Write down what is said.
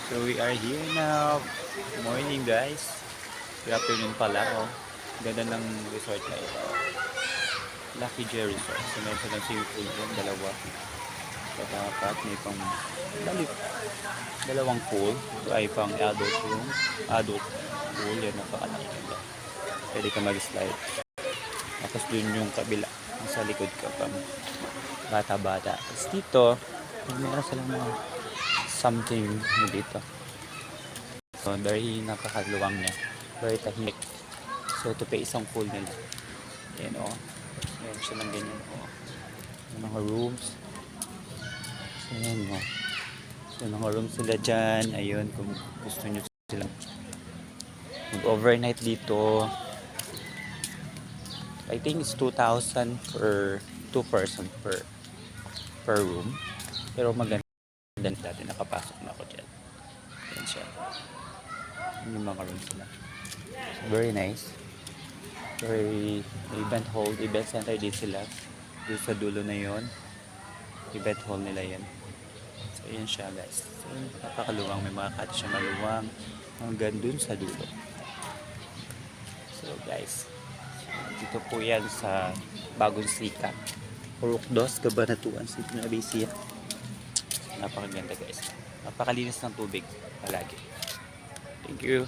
So we are here now. Morning guys. Good afternoon pala. Oh. Ganda ng resort na ito. Lucky J Resort. So meron silang swimming pool dyan. Dalawa. Sa dapat may pang dalawang pool. Ito ay pang adult room. Adult pool. Yan napakalaki ganda. Pwede ka mag-slide. Tapos dun yung kabila. Sa likod ka pang bata-bata. Tapos dito, meron silang mga something dito. So, very nakakaluwang niya. Very tahimik. So, ito pa isang pool nila. Ayan o. Ayan siya ng ganyan o. Mga rooms. So, ayan o. So, mga rooms sila dyan. Ayun, kung gusto nyo sila mag-overnight dito. I think it's 2,000 per 2 person per room. Pero maganda dati. Nakapasok na ako dyan. Ayan siya. Yung mga rooms nila. So, very nice. Very event hall, event center din sila. Doon sa dulo na yon, event hall nila yan. So yan siya guys. So napakaluwang, may mga kati siya maluwang hanggang dun sa dulo. So guys, dito po yan sa Bagong Sikat, Purok 2, Cabanatuan City, Nueva Ecija. Napakaganda guys. Napakalinis ng tubig palagi. Thank you.